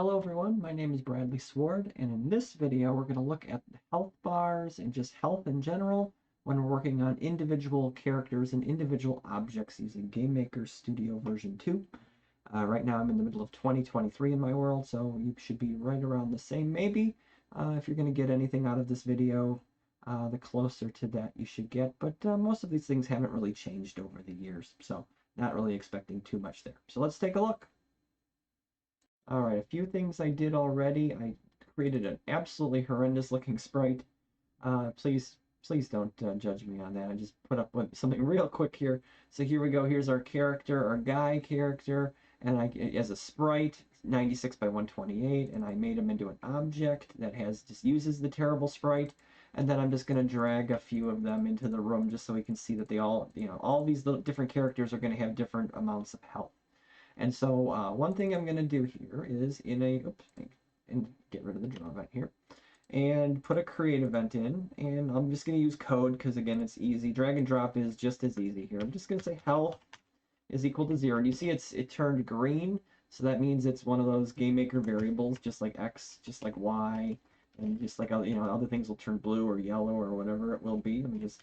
Hello everyone, my name is Bradley Sword, and in this video we're going to look at the health bars and just health in general when we're working on individual characters and individual objects using GameMaker Studio version 2. Right now I'm in the middle of 2023 in my world, so you should be right around the same maybe. If you're going to get anything out of this video, the closer to that you should get, but most of these things haven't really changed over the years, so not really expecting too much there. So let's take a look. All right, a few things I did already. I created an absolutely horrendous looking sprite. Please don't judge me on that. I just put up something real quick here. So here we go. Here's our character, our guy character, and as a sprite, 96 by 128, and I made him into an object that just uses the terrible sprite. And then I'm just going to drag a few of them into the room just so we can see that they all, all these little different characters are going to have different amounts of health. And so one thing I'm going to do here is and get rid of the draw event here, and put a create event in, and I'm just going to use code because again it's easy. Drag and drop is just as easy here. I'm just going to say health is equal to 0, and you see it turned green, so that means it's one of those GameMaker variables, just like X, just like Y, and just like other things will turn blue or yellow or whatever it will be. Let me just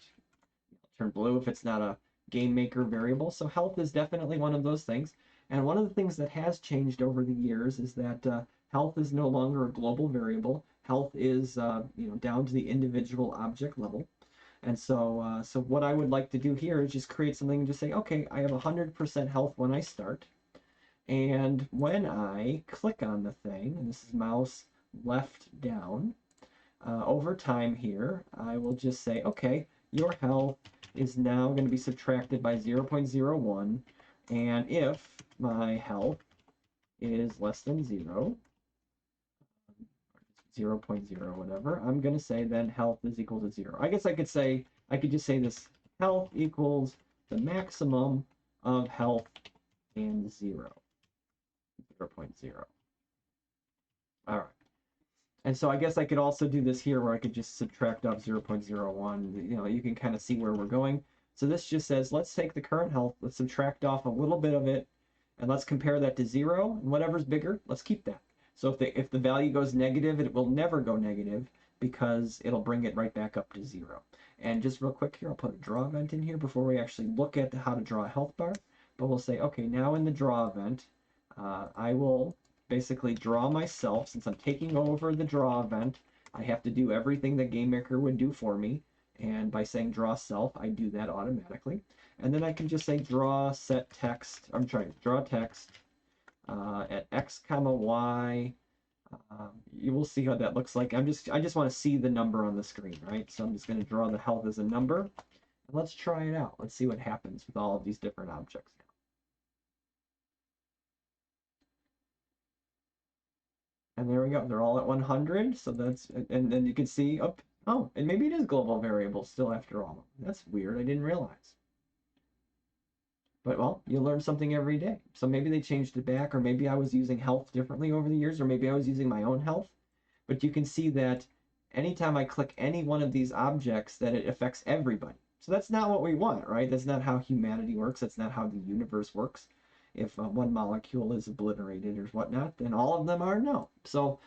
turn blue if it's not a GameMaker variable. So health is definitely one of those things. And one of the things that has changed over the years is that health is no longer a global variable. Health is down to the individual object level. And so what I would like to do here is just create something to say, okay, I have 100% health when I start. And when I click on the thing, and this is mouse left down, over time here, I will just say, okay, your health is now going to be subtracted by 0.01, and if my health is less than 0, 0.0 whatever, I'm going to say then health is equal to 0. I guess I could just say this health equals the maximum of health and 0, 0.0. All right. And so I guess I could also do this here where I could just subtract off 0.01. You can kind of see where we're going. So this just says, let's take the current health, let's subtract off a little bit of it, and let's compare that to 0. And whatever's bigger, let's keep that. So if the value goes negative, it will never go negative because it'll bring it right back up to 0. And just real quick here, I'll put a draw event in here before we actually look at how to draw a health bar. But we'll say, okay, now in the draw event, I will basically draw myself. Since I'm taking over the draw event, I have to do everything that GameMaker would do for me. And by saying draw self, I do that automatically. And then I can just say draw set text. Draw text at x comma y. You will see how that looks like. I just want to see the number on the screen, right? So I'm just going to draw the health as a number. And let's try it out. Let's see what happens with all of these different objects. And there we go. They're all at 100. So and then you can see, oh, and maybe it is global variable still after all. That's weird. I didn't realize. But well, you learn something every day. So maybe they changed it back, or maybe I was using health differently over the years, or maybe I was using my own health. But you can see that anytime I click any one of these objects, that it affects everybody. So that's not what we want, right? That's not how humanity works. That's not how the universe works. If one molecule is obliterated or whatnot, then all of them are no. So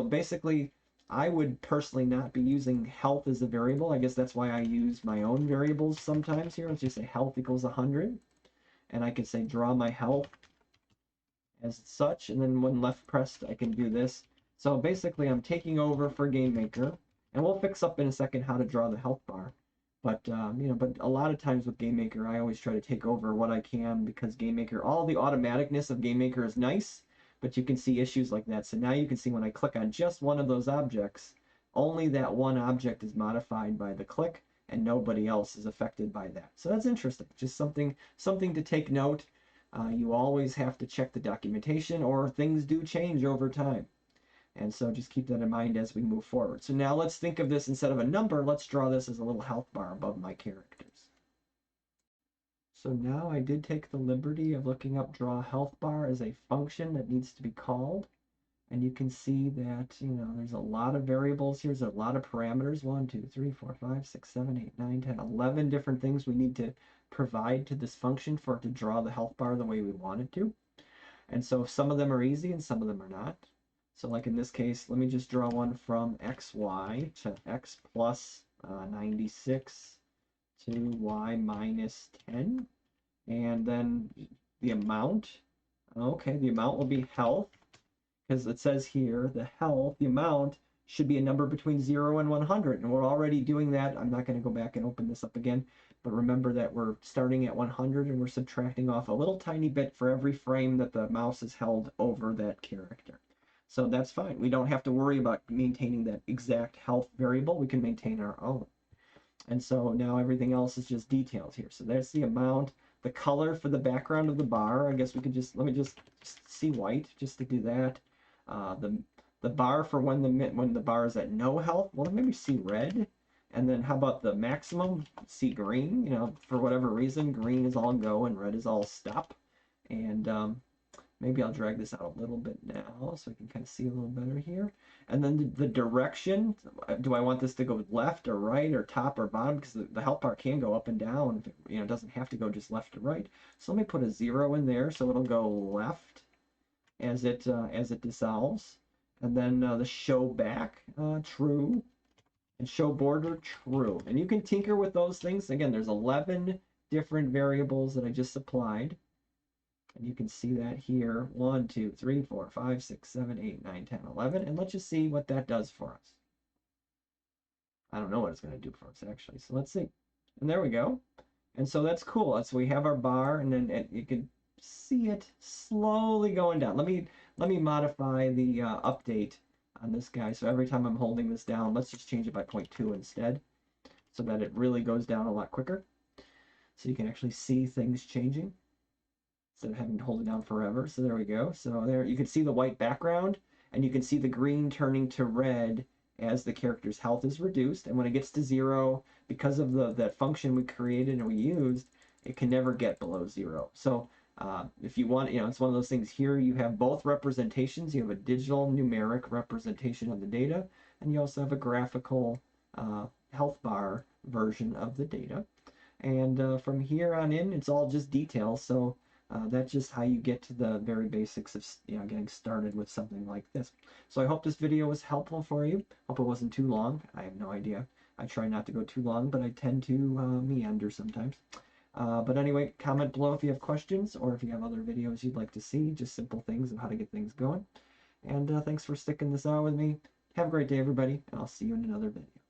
basically, I would personally not be using health as a variable. I guess that's why I use my own variables sometimes here. Let's just say health equals 100. And I can say draw my health as such. And then when left pressed, I can do this. So basically, I'm taking over for GameMaker. And we'll fix up in a second how to draw the health bar. But but a lot of times with GameMaker, I always try to take over what I can because GameMaker, all the automaticness of GameMaker is nice, but you can see issues like that. So now you can see when I click on just one of those objects, only that one object is modified by the click, and nobody else is affected by that. So that's interesting. Just something to take note. You always have to check the documentation, or things do change over time. And so just keep that in mind as we move forward. So now let's think of this instead of a number, let's draw this as a little health bar above my characters. So now I did take the liberty of looking up draw health bar as a function that needs to be called. And you can see that, there's a lot of variables here. There's a lot of parameters. 1, 2, 3, 4, 5, 6, 7, 8, 9, 10, 11 different things we need to provide to this function for it to draw the health bar the way we want it to. And so some of them are easy and some of them are not. So like in this case, let me just draw one from xy to x plus 96 to y minus 10. And then the amount, okay, the amount will be health, because it says here the health, the amount should be a number between 0 and 100. And we're already doing that. I'm not going to go back and open this up again. But remember that we're starting at 100 and we're subtracting off a little tiny bit for every frame that the mouse is held over that character. So that's fine. We don't have to worry about maintaining that exact health variable. We can maintain our own. And so now everything else is just details here. So there's the amount, the color for the background of the bar. I guess we could just, let me just see white just to do that. The bar for when the bar is at no health, well, maybe see red. And then how about the maximum? See green. You know, for whatever reason, green is all go and red is all stop. And maybe I'll drag this out a little bit now so we can kind of see a little better here. And then the direction, do I want this to go left or right or top or bottom? Because the health bar can go up and down. You know, it doesn't have to go just left or right. So let me put a 0 in there so it'll go left as it dissolves. And then the show back, true. And show border, true. And you can tinker with those things. Again, there's 11 different variables that I just supplied. And you can see that here. 1, 2, 3, 4, 5, 6, 7, 8, 9, 10, 11. And let's just see what that does for us. I don't know what it's going to do for us, actually. So let's see. And there we go. And so that's cool. So we have our bar, and then you can see it slowly going down. Let me modify the update on this guy. So every time I'm holding this down, let's just change it by 0.2 instead, so that it really goes down a lot quicker. So you can actually see things changing instead of having to hold it down forever. So there we go. So there you can see the white background, and you can see the green turning to red as the character's health is reduced. And when it gets to 0, because of that function we created and we used, it can never get below 0. So if you want, you know, it's one of those things here. You have both representations. You have a digital numeric representation of the data, and you also have a graphical health bar version of the data. And from here on in, it's all just details. So that's just how you get to the very basics of, you know, getting started with something like this. So I hope this video was helpful for you. Hope it wasn't too long. I have no idea. I try not to go too long, but I tend to meander sometimes. But anyway, comment below if you have questions or if you have other videos you'd like to see, just simple things of how to get things going. And thanks for sticking this out with me. Have a great day, everybody, and I'll see you in another video.